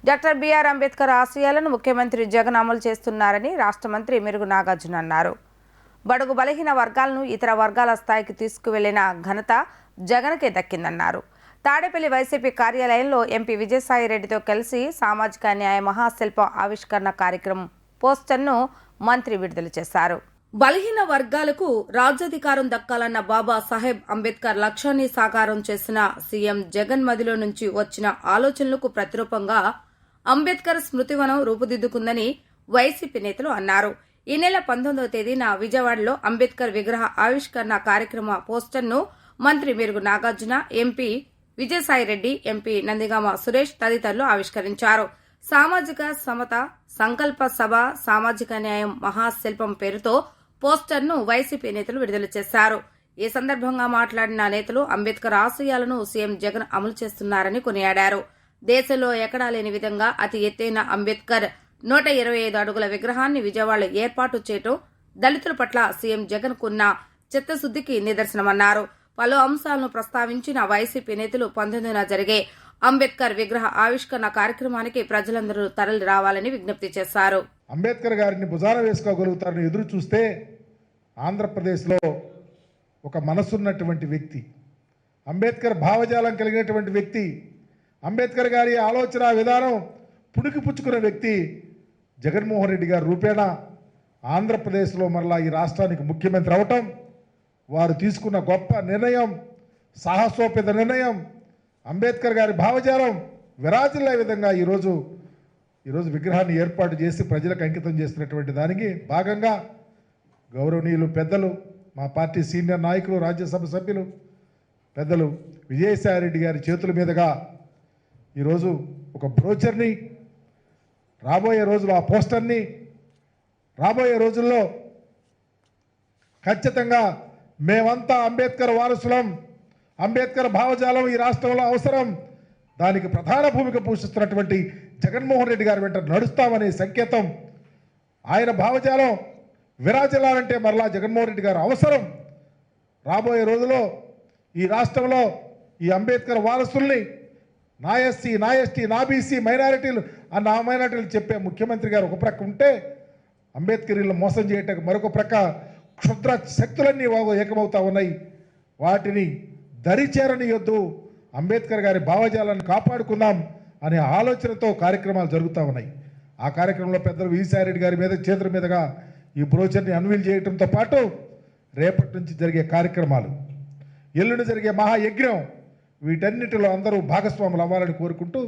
Doctor BR Ambedkar ఆశయాలను ముఖ్యమంత్రి జగన్ అమలు చేస్తున్నారని రాష్ట్ర మంత్రి మెరుగు నాగార్జున అన్నారు. బడుగు బలహీన వర్గాలను ఇతర వర్గాల స్థాయికి తీసుకువెళ్లిన ఘనత జగన్కే దక్కిందన్నారు. తాడేపల్లి వైసీపీ కార్యాలయంలో ఎంపీ విజయసాయిరెడ్డితో కలిసి సామాజిక న్యాయ మహాశిల్పం ఆవిష్కరణ కార్యక్రమం పోస్టర్ను మంత్రి విడుదల చేశారు. బలహీన వర్గాలకు రాజ్యాధికారం దక్కాలన్న బాబా సాహెబ్ అంబేద్కర్ లక్ష్యాన్ని సాకారం చేసిన సీఎం జగన్ మదిలో నుంచి వచ్చిన ఆలోచనలకు ప్రతిరూపంగా అంబేద్కర్ స్మృతివనం రూపుదిద్దుకుందని వైసీపీ నేతలు అన్నారు. ఈ నెల 19వ తేదీన విజయవాడలో అంబేద్కర్ విగ్రహ ఆవిష్కరణ కార్యక్రమ పోస్టర్ను మంత్రి మెరుగు నాగార్జున, ఎంపీ విజయసాయిరెడ్డి, ఎంపీ నందిగామ సురేష్ తదితరులు ఆవిష్కరించారు. సామాజిక సమత సంకల్ప సభ సామాజిక న్యాయం మహాశిల్పం పేరుతో పోస్టర్ను వైసీపీ నేతలు విడుదల చేశారు. ఈ సందర్భంగా మాట్లాడిన నేతలు అంబేద్కర్ ఆశయాలను సీఎం జగన్ అమలు చేస్తున్నారని కొనియాడారు. దేశంలో ఎక్కడా లేని విధంగా అతి ఎత్తైన అంబేద్కర్ 125 అడుగుల విగ్రహాన్ని విజయవాడలో ఏర్పాటు చేయడం దళితుల పట్ల సీఎం జగన్ కున్న చిత్తశుద్దికి నిదర్శనమన్నారు. పలు అంశాలను ప్రస్తావించిన వైసీపీ నేతలు 19న జరిగే అంబేద్కర్ విగ్రహ ఆవిష్కరణ కార్యక్రమానికి ప్రజలందరూ తరలి రావాలని విజ్ఞప్తి చేశారు. అంబేద్కర్ గారిని భుజాన వేసుకోగలుగుతారని ఎదురు చూస్తే ఆంధ్రప్రదేశ్లో ఒక మనసున్నటువంటి వ్యక్తి, అంబేద్కర్ భావజాలం కలిగినటువంటి వ్యక్తి, అంబేద్కర్ గారి ఆలోచన విధానం పుణికి పుచ్చుకున్న వ్యక్తి జగన్మోహన్ రెడ్డి గారి రూపేణా ఆంధ్రప్రదేశ్లో మరలా ఈ రాష్ట్రానికి ముఖ్యమంత్రి అవటం, వారు తీసుకున్న గొప్ప నిర్ణయం, సాహసోపేత నిర్ణయం, అంబేద్కర్ గారి భావజాలం విరాజిల్లే విధంగా ఈరోజు విగ్రహాన్ని ఏర్పాటు చేసి ప్రజలకు అంకితం చేస్తున్నటువంటి దానికి భాగంగా గౌరవనీయులు పెద్దలు, మా పార్టీ సీనియర్ నాయకులు, రాజ్యసభ సభ్యులు పెద్దలు విజయసాయిరెడ్డి గారి చేతుల మీదుగా ఈరోజు ఒక బ్రోచర్ని, రాబోయే రోజులు ఆ పోస్టర్ని రాబోయే రోజుల్లో ఖచ్చితంగా మేమంతా అంబేద్కర్ వారసులం, అంబేద్కర్ భావజాలం ఈ రాష్ట్రంలో అవసరం, దానికి ప్రధాన భూమిక పోషిస్తున్నటువంటి జగన్మోహన్ రెడ్డి గారి వెంట నడుస్తామనే సంకేతం, ఆయన భావజాలం విరాజిల్లాలంటే మరలా జగన్మోహన్ రెడ్డి గారు అవసరం. రాబోయే రోజుల్లో ఈ రాష్ట్రంలో ఈ అంబేద్కర్ వారసుల్ని నా ఎస్సీ, నా ఎస్టీ, నా బీసీ, మైనారిటీలు ఆ మైనారిటీలు చెప్పే ముఖ్యమంత్రి గారు ఒక ప్రక్క ఉంటే, అంబేద్కర్లు మోసం చేయటానికి మరొక ప్రక్క క్షుద్ర శక్తులన్నీ ఏకమవుతా ఉన్నాయి. వాటిని దరిచేరనియొద్దు, అంబేద్కర్ గారి భావజాలాన్ని కాపాడుకుందాం అనే ఆలోచనతో కార్యక్రమాలు జరుగుతూ ఉన్నాయి. ఆ కార్యక్రమంలో పెద్దలు విజయసాయిరెడ్డి గారి మీద చేతుల మీదుగా ఈ బ్రోచర్ని అన్వీల్ చేయడంతో పాటు రేపటి నుంచి జరిగే కార్యక్రమాలు, ఎల్లుండి జరిగే మహాయజ్ఞం, వీటన్నిటిలో అందరూ భాగస్వాములు అవ్వాలని కోరుకుంటూ